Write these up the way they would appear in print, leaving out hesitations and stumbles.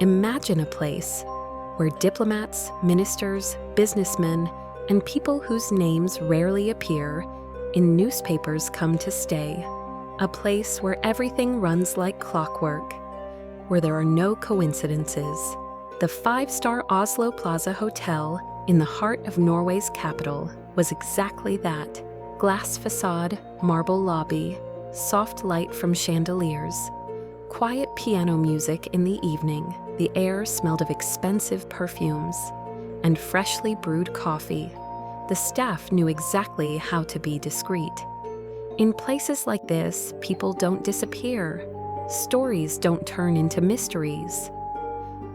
Imagine a place where diplomats, ministers, businessmen, and people whose names rarely appear in newspapers come to stay. A place where everything runs like clockwork, where there are no coincidences. The five-star Oslo Plaza Hotel in the heart of Norway's capital was exactly that. Glass facade, marble lobby, soft light from chandeliers, quiet piano music in the evening. The air smelled of expensive perfumes and freshly brewed coffee. The staff knew exactly how to be discreet. In places like this, people don't disappear. Stories don't turn into mysteries.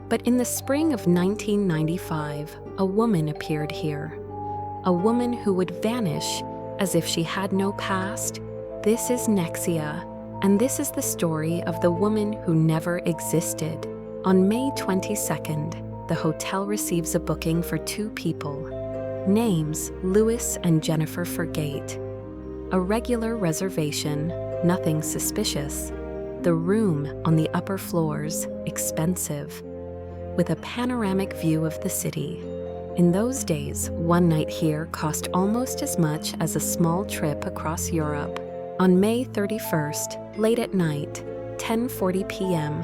But in the spring of 1995, a woman appeared here. A woman who would vanish as if she had no past. This is Nexiya, and this is the story of the woman who never existed. On May 22nd, the hotel receives a booking for 2 people. Names: Louis and Jennifer Fergate. A regular reservation, nothing suspicious. The room on the upper floors, expensive, with a panoramic view of the city. In those days, one night here cost almost as much as a small trip across Europe. On May 31st, late at night, 10:40 p.m.,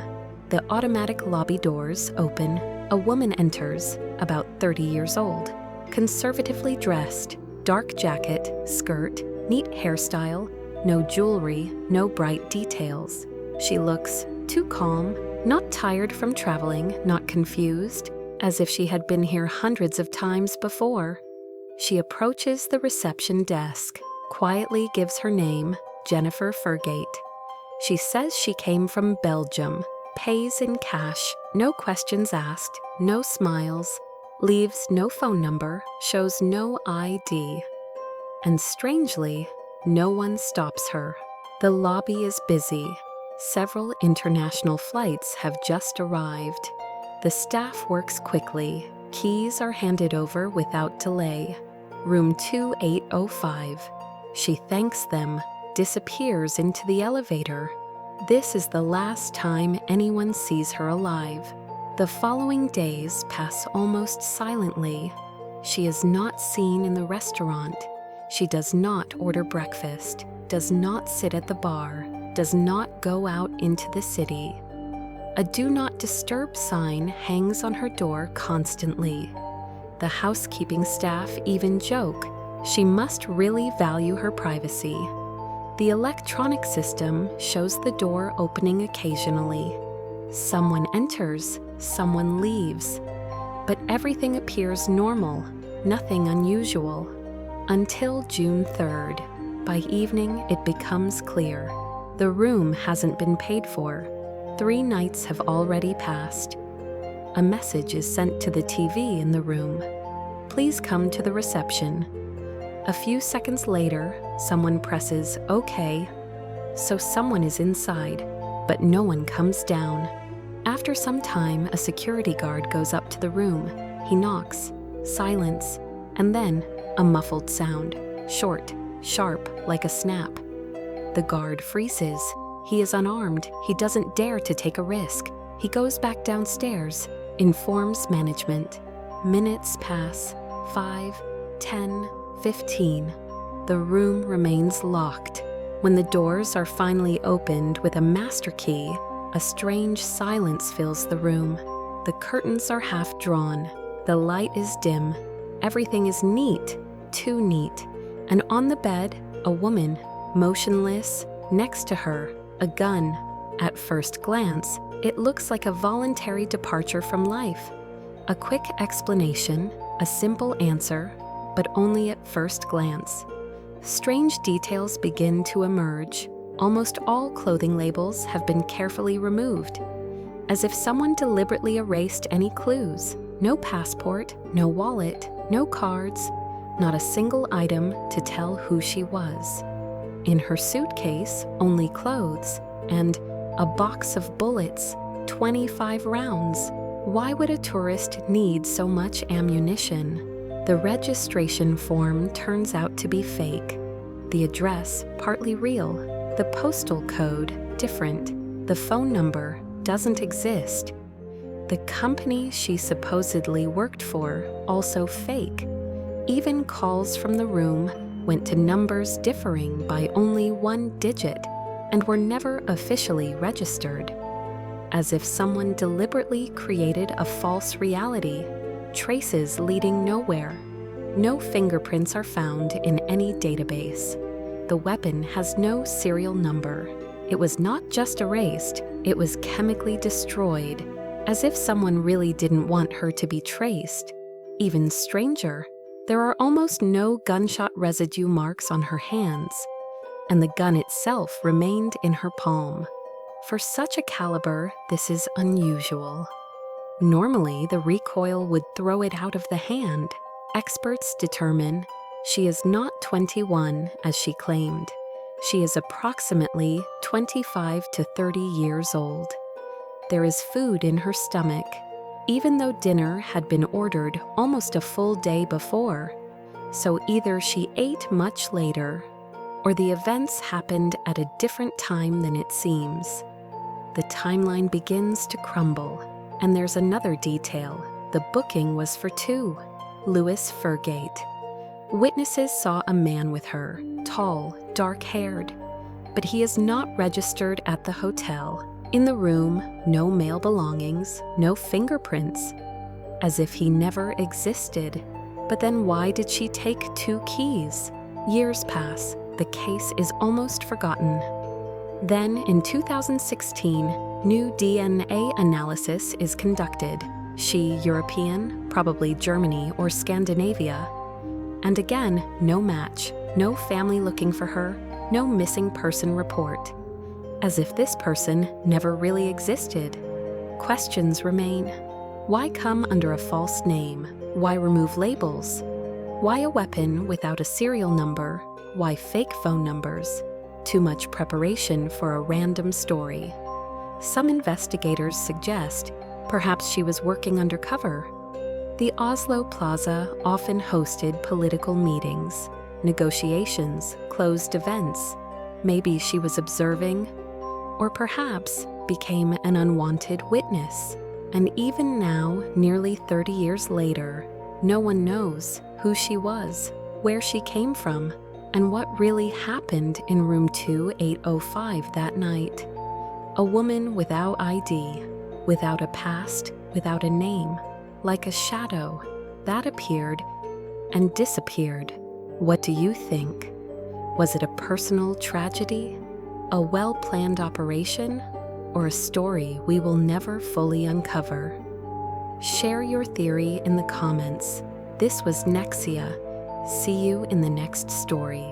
the automatic lobby doors open. A woman enters, about 30 years old, conservatively dressed, dark jacket, skirt, neat hairstyle, no jewelry, no bright details. She looks too calm, not tired from traveling, not confused, as if she had been here hundreds of times before. She approaches the reception desk, quietly gives her name, Jennifer Fergate. She says she came from Belgium, pays in cash, no questions asked, no smiles, leaves no phone number, shows no ID. And strangely, no one stops her. The lobby is busy. Several international flights have just arrived. The staff works quickly. Keys are handed over without delay. Room 2805. She thanks them, disappears into the elevator. This is the last time anyone sees her alive. The following days pass almost silently. She is not seen in the restaurant. She does not order breakfast, does not sit at the bar, does not go out into the city. A do not disturb sign hangs on her door constantly. The housekeeping staff even joke she must really value her privacy. The electronic system shows the door opening occasionally. Someone enters, someone leaves, but everything appears normal, nothing unusual. Until June 3rd. By evening, it becomes clear. The room hasn't been paid for. 3 nights have already passed. A message is sent to the TV in the room. Please come to the reception. A few seconds later, someone presses OK. So someone is inside, but no one comes down. After some time, a security guard goes up to the room. He knocks. Silence. And then, a muffled sound. Short, sharp, like a snap. The guard freezes. He is unarmed. He doesn't dare to take a risk. He goes back downstairs, informs management. Minutes pass. 5, 10, 15. The room remains locked. When the doors are finally opened with a master key, a strange silence fills the room. The curtains are half drawn. The light is dim. Everything is neat, too neat. And on the bed, a woman, motionless, next to her, a gun. At first glance, it looks like a voluntary departure from life. A quick explanation, a simple answer, but only at first glance. Strange details begin to emerge. Almost all clothing labels have been carefully removed, as if someone deliberately erased any clues. No passport, no wallet, no cards, not a single item to tell who she was. In her suitcase, only clothes, and a box of bullets, 25 rounds. Why would a tourist need so much ammunition? The registration form turns out to be fake. The address, partly real. The postal code, different. The phone number doesn't exist. The company she supposedly worked for, also fake. Even calls from the room went to numbers differing by only 1 digit and were never officially registered. As if someone deliberately created a false reality, traces leading nowhere. No fingerprints are found in any database. The weapon has no serial number. It was not just erased, it was chemically destroyed, as if someone really didn't want her to be traced. Even stranger, there are almost no gunshot residue marks on her hands, and the gun itself remained in her palm. For such a caliber, this is unusual. Normally, the recoil would throw it out of the hand. Experts determine she is not 21, as she claimed. She is approximately 25 to 30 years old. There is food in her stomach, even though dinner had been ordered almost a full day before. So either she ate much later, or the events happened at a different time than it seems. The timeline begins to crumble, and there's another detail. The booking was for 2. Louis Fairgate. Witnesses saw a man with her, tall, dark-haired, but he is not registered at the hotel. In the room, no male belongings, no fingerprints, as if he never existed. But then why did she take 2 keys? Years pass, the case is almost forgotten. Then, in 2016, new DNA analysis is conducted. She European, probably Germany or Scandinavia. And again, no match, no family looking for her, no missing person report. As if this person never really existed. Questions remain. Why come under a false name? Why remove labels? Why a weapon without a serial number? Why fake phone numbers? Too much preparation for a random story. Some investigators suggest perhaps she was working undercover. The Oslo Plaza often hosted political meetings, negotiations, closed events. Maybe she was observing, or perhaps became an unwanted witness. And even now, nearly 30 years later, no one knows who she was, where she came from, and what really happened in room 2805 that night. A woman without ID, without a past, without a name, like a shadow that appeared and disappeared. What do you think? Was it a personal tragedy, a well-planned operation, or a story we will never fully uncover? Share your theory in the comments. This was Nexia. See you in the next story.